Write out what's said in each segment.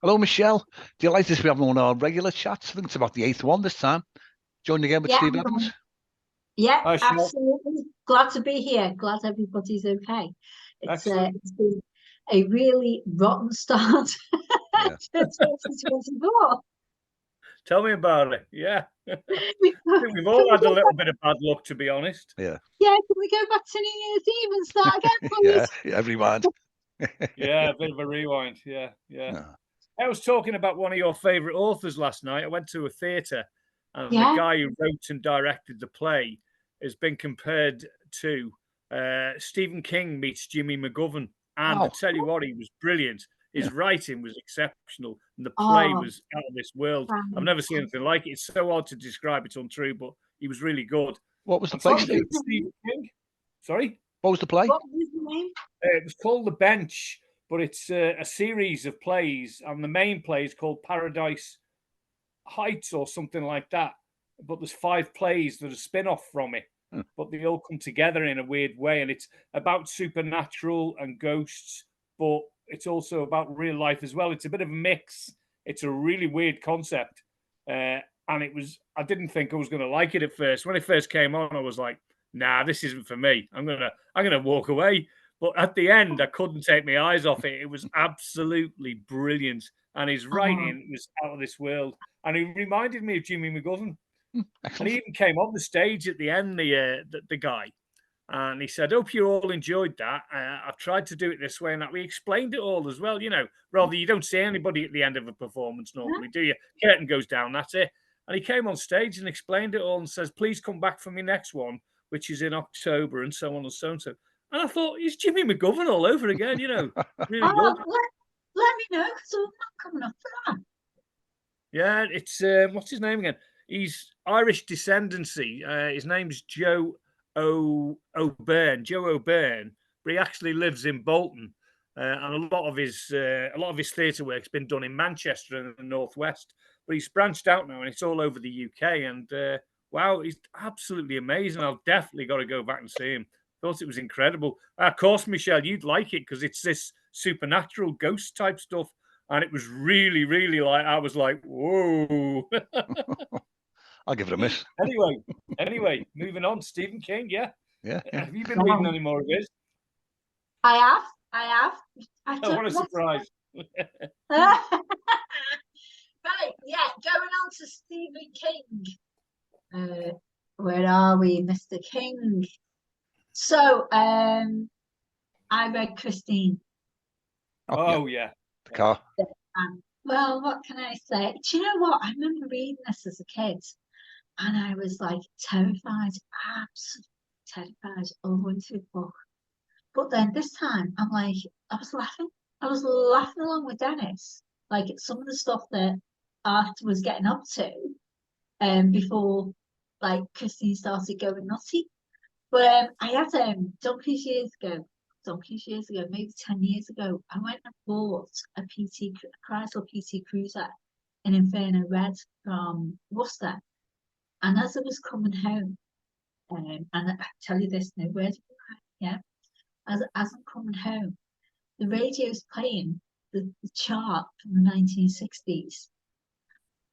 Hello, Michelle. Delighted to be having one of our regular chats. I think it's about the eighth one this time. Joined again with Yeah, Steve Evans. yeah, Hi, Sean. absolutely. Glad to be here. Glad everybody's okay. Excellent. It's been a really rotten start Yeah. to 2024. Tell me about it. Yeah. I We've got- think we've can all we had a go little back, bit of bad luck, to be honest. Yeah. yeah, can we go back to New Year's Eve and start again, Yeah. please? Yeah. Rewind. Yeah, a bit of a rewind. Yeah, yeah. Yeah. I was talking about one of your favourite authors last night. I went to a theatre, and the Yeah. guy who wrote and directed the play has been compared to Stephen King meets Jimmy McGovern. And I Wow. tell you what, he was brilliant. His Yeah. writing was exceptional, and the play Oh, was out of this world. I've right. never seen anything like it. It's so hard to describe. It's untrue, but he was really good. What was the I'm play, What thinking was Steve? of his name? Stephen King. Sorry? What was the play? What was his name? It was called The Bench, but it's a series of plays, and the main play is called Paradise Heights or something like that. But there's 5 plays that are spin-off from it, Hmm. but they all come together in a weird way, and it's about supernatural and ghosts, but it's also about real life as well. It's a bit of a mix. It's a really weird concept, and it was. I didn't think I was going to like it at first. When it first came on, I was like, "Nah, this isn't for me. I'm gonna walk away." But at the end, I couldn't take my eyes off it. It was absolutely brilliant, and his Oh, writing was out of this world. And he reminded me of Jimmy McGovern. And Excellent. he even came on the stage at the end, the guy, and he said, "Hope you all enjoyed that. I've tried to do it this way and that." We explained it all as well, rather you don't see anybody at the end of a performance normally, do you? Curtain goes down, that's it. And he came on stage and explained it all and says, "Please come back for my next one, which is in October," and so on and so on. And I thought, he's Jimmy McGovern all over again, really good. let me know because I'm not coming up for that. Yeah, it's what's his name again? He's Irish descendancy. His name's O'Byrne, Joe O'Byrne, but he actually lives in Bolton, and a lot of his theatre work's been done in Manchester and the northwest. But he's branched out now, and it's all over the UK. And wow, he's absolutely amazing. I've definitely got to go back and see him. Thought it was incredible. Of course, Michelle, you'd like it because it's this supernatural ghost type stuff. And it was really, really I was like, whoa. I'll give it a miss. Anyway, moving on. Stephen King, yeah. Yeah. Have you been reading any more of his? I have. I Oh, what a surprise. Right, yeah, going on to Stephen King. Where are we, Mr. King? So, I read Christine. Oh, yeah. The car. Well, what can I say? Do you know what? I remember reading this as a kid, and I was like terrified, absolutely terrified all the way through the book. But then this time, I'm like, I was laughing. I was laughing along with Dennis, like some of the stuff that Art was getting up to, before like Christine started going nutty. But I had donkeys years ago, maybe 10 years ago. I went and bought a Chrysler PT Cruiser in Inferno Red from Worcester. And as I was coming home, and I tell you this, no word, yeah. As I'm coming home, the radio's playing the chart from the 1960s.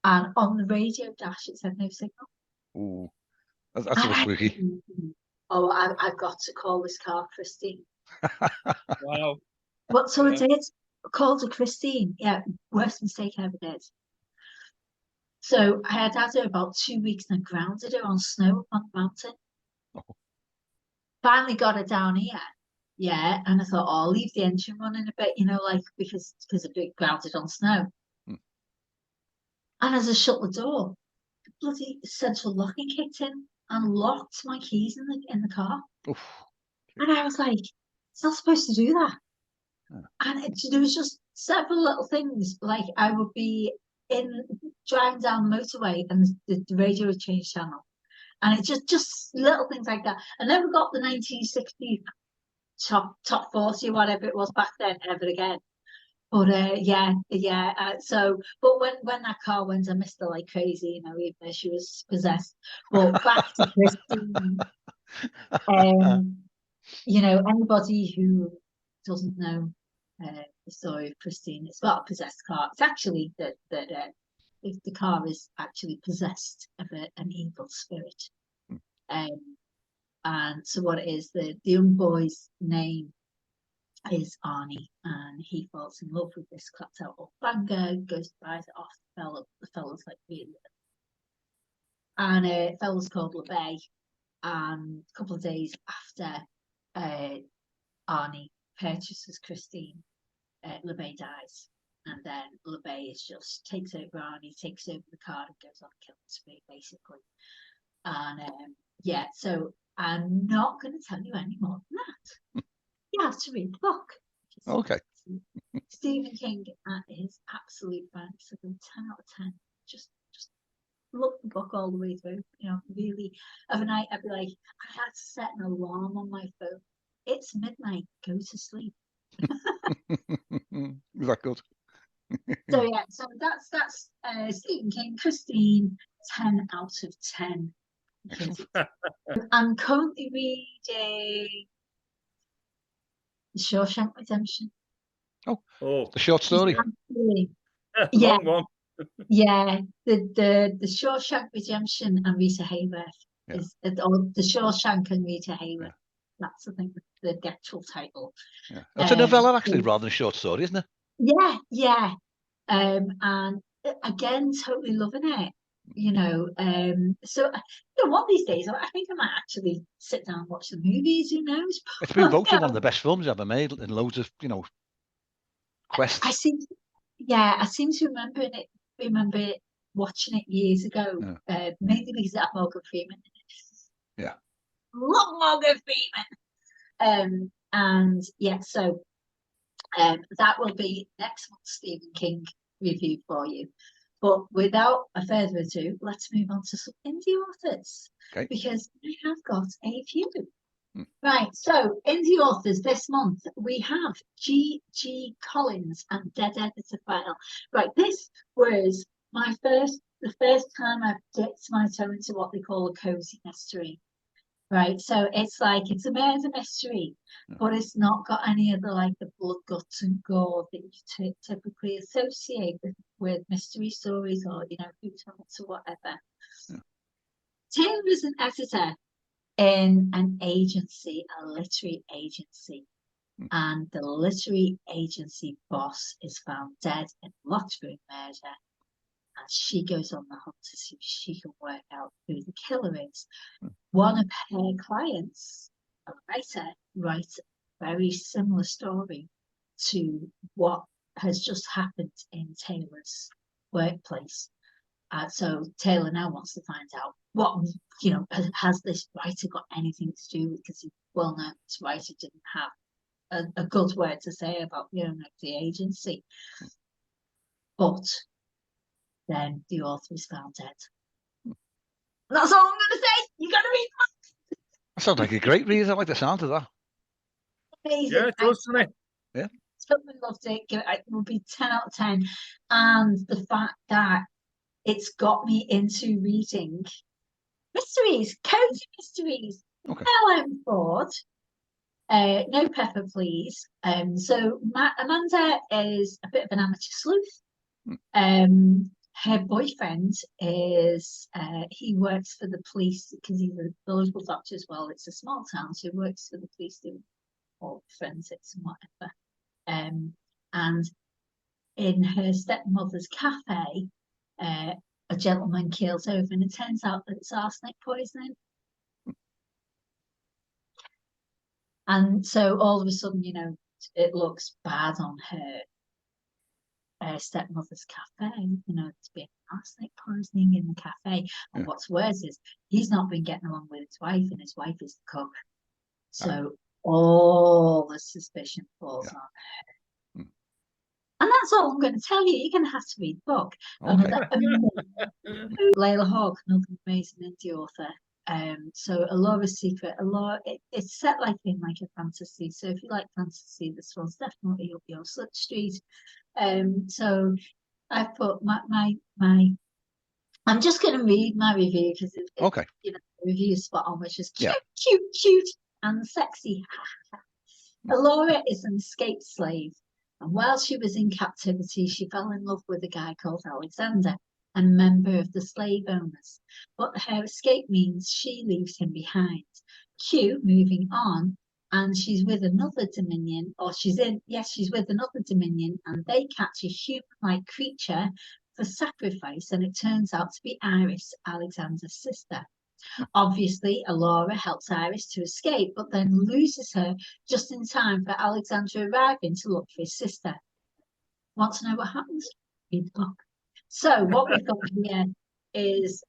And on the radio dash, it said no signal. Ooh. That's a bit spooky. Oh, I've got to call this car Christine. Wow. What so I did? Called her Christine. Yeah, worst mistake I ever did. So I had her about 2 weeks and I grounded her on snow on the mountain. Oh. Finally got her down here. Yeah, and I thought, oh, I'll leave the engine running a bit, like because I've been grounded on snow. Hmm. And as I shut the door, the bloody central locking kicked in and locked my keys in the car. Oof. And I was like, it's not supposed to do that. Yeah. And there was just several little things, like I would be driving down the motorway and the radio would change channel. And it just little things like that. I never got the 1960 top 40 or whatever it was back then ever again. But but when that car went, I missed her like crazy, even though she was possessed. But back to Christine, anybody who doesn't know the story of Christine. It's about a possessed car. It's actually that the car is actually possessed of an evil spirit. And so what it is, the young boy's name is Arnie, and he falls in love with this clapped out old banger, goes to buy it off the fellow. The fellow's like really, and fellow's called LeBay. And a couple of days after Arnie purchases Christine, LeBay dies, and then LeBay just takes over Arnie, takes over the car, and goes on a killing spree, basically. And yeah, so I'm not going to tell you any more than that. You have to read the book. Okay. Stephen King at his absolute best. So 10 out of 10. Just look the book all the way through. You know, really. Overnight, I'd be like, I had to set an alarm on my phone. It's midnight. Go to sleep. Is that good? So yeah, so that's Stephen King, Christine, 10 out of 10. I'm currently reading The Shawshank Redemption. Oh, the short story. Yeah, Long one. yeah. The Shawshank Redemption and Rita Hayworth is, or The Shawshank and Rita Hayworth. That's I think the actual title. Yeah, it's a novella actually, rather than a short story, isn't it? Yeah, yeah. And again, totally loving it. You know, so you know, one of these days, I think I might actually sit down and watch the movies. Who knows? It's been voted one of the best films ever made, in loads of quests. I seem to remember it watching it years ago, mainly because it had Morgan Freeman in it. Yeah, love Morgan Freeman. And yeah, so that will be next month's Stephen King review for you. But without a further ado, let's move on to some indie authors, because I have got a few. Right, so indie authors this month, we have G.G. Collins and Dead Editor File. Right, this was the first time I've dipped my toe into what they call a cozy mystery. Right, so it's like it's a murder mystery, but it's not got any of the blood, guts, and gore that you typically associate with mystery stories, or who's or whatever. Taylor is an editor in an agency, a literary agency, and the literary agency boss is found dead in Lockwood murder, and she goes on the hunt to see if she can work out who the killer is. One of her clients, a writer, writes a very similar story to what has just happened in Taylor's workplace. So Taylor now wants to find out what, has this writer got anything to do with, because well known this writer didn't have a good word to say about the agency. But then the author is found dead. That's all I'm going to say. You got to read the book. That sounds like a great read. I like the sound of that. Amazing. Yeah, it does, doesn't it? Yeah. Totally loved it. It will be 10 out of 10. And the fact that it's got me into reading mysteries, cozy mysteries. Okay. Now I'm bored. No pepper, please. So Amanda is a bit of an amateur sleuth. Her boyfriend is, he works for the police because he's a local doctor as well. It's a small town, so he works for the police doing all forensics and whatever. And in her stepmother's cafe, a gentleman keels over, and it turns out that it's arsenic poisoning. And so all of a sudden, it looks bad on her stepmother's cafe, to be arsenic poisoning in the cafe. And what's worse is he's not been getting along with his wife, and his wife is the cook. So all the suspicion falls on her. And that's all I'm going to tell you. You're going to have to read the book. Layla Hawke, another amazing indie author. So Elora's Secret. It's set in a fantasy. So if you like fantasy, this one's definitely up your street. So I put my I'm just going to read my review because the review is spot on, which is cute and sexy. Elora is an escaped slave And while she was in captivity, she fell in love with a guy called Alexander, a member of the slave owners. But her escape means she leaves him behind. Q, moving on, and she's with another Dominion, or she's with another Dominion, and they catch a human-like creature for sacrifice, and it turns out to be Iris, Alexander's sister. Obviously, Elora helps Iris to escape, but then loses her just in time for Alexander arriving to look for his sister. Want to know what happens? Read the book. So what we've got here is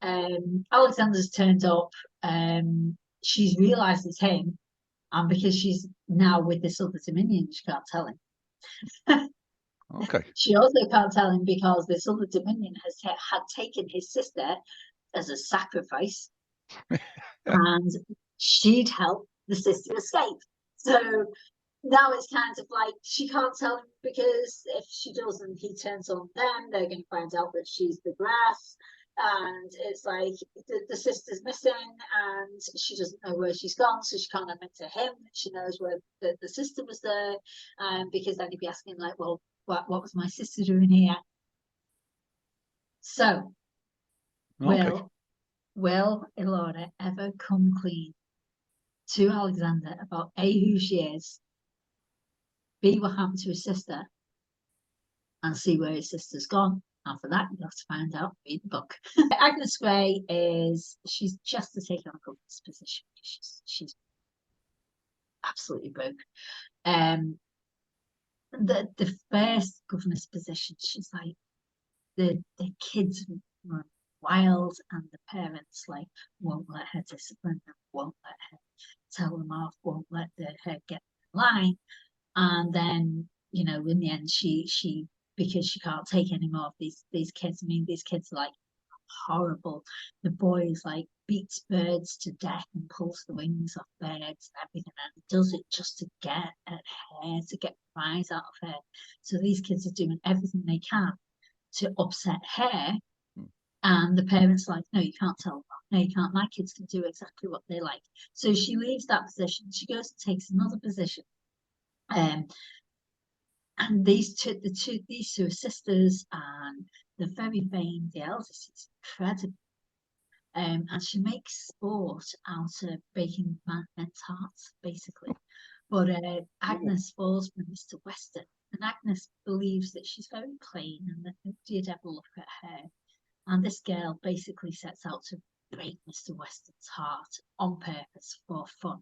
Alexander's turned up. She's realised it's him, and because she's now with this other Dominion, she can't tell him. Okay. She also can't tell him because this other Dominion had taken his sister as a sacrifice. And she'd help the sister escape. So now it's kind of like she can't tell him, because if she does and he turns on them, they're going to find out that she's the grass. And it's like the sister's missing and she doesn't know where she's gone, so she can't admit to him that she knows where the sister was there, because then he'd be asking like, well, what was my sister doing here? So Okay. will Elora ever come clean to Alexander about A, who she is, B, what happened to his sister, and C, where his sister's gone? And for that, you have to find out, read the book. Agnes Grey she's just to take on a governess position. She's absolutely broke. The first governess position, she's like, the kids run wild, and the parents like won't let her discipline them, won't let her tell them off, won't let her get in line. And then, you know, in the end, she because she can't take any more of these kids. I mean, these kids are like horrible. The boy like beats birds to death and pulls the wings off birds and everything, and does it just to get at her, to get rise out of her. So these kids are doing everything they can to upset her. And the parents are like, no, you can't tell them. No, you can't. My kids can do exactly what they like. So she leaves that position. She goes and takes another position. And these two are sisters, and they're very vain. The eldest is incredible. And she makes sport out of breaking men's hearts, basically. But Agnes falls for Mr. Weston, and Agnes believes that she's very plain and that nobody would ever look at her. And this girl basically sets out to break Mr. Weston's heart on purpose for fun.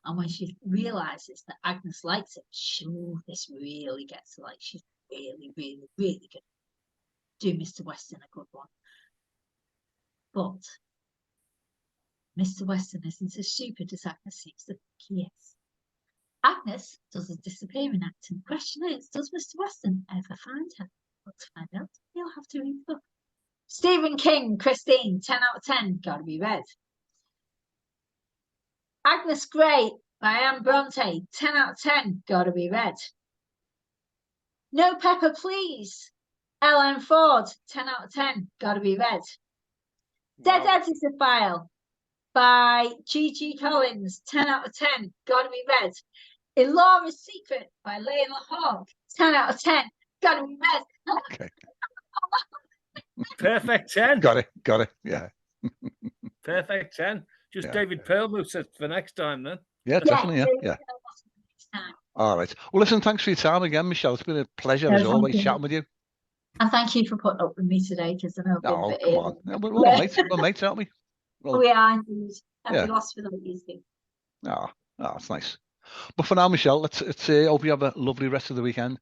And when she realizes that Agnes likes it, this really gets her. Like, she's really, really, really good. Do Mr. Weston a good one. But Mr. Weston isn't as stupid as Agnes seems to think he is. Agnes does a disappearing act, and the question is, does Mr. Weston ever find her? Well, to find out, you'll have to read the book. Stephen King, Christine, 10 out of 10, gotta be read. Agnes Grey by Anne Bronte, 10 out of 10, gotta be read. No Pepper Please, Ellen Ford, 10 out of 10, gotta be read. Dead Editor File by G.G. Collins, 10 out of 10, gotta be read. Elora's Secret by Layla Hawke, 10 out of 10, gotta be read. Okay. Perfect 10. Got it. Yeah. Perfect 10. Just David Perlmutter for next time then. Yeah, definitely. Yeah. All right. Well, listen, thanks for your time again, Michelle. It's been a pleasure as always chatting with you. And thank you for putting up with me today, because I know I've been a bit come on. We're mates, aren't we? Well, we are indeed. I'd be lost without you two. Oh, that's nice. But for now, Michelle, let's hope you have a lovely rest of the weekend.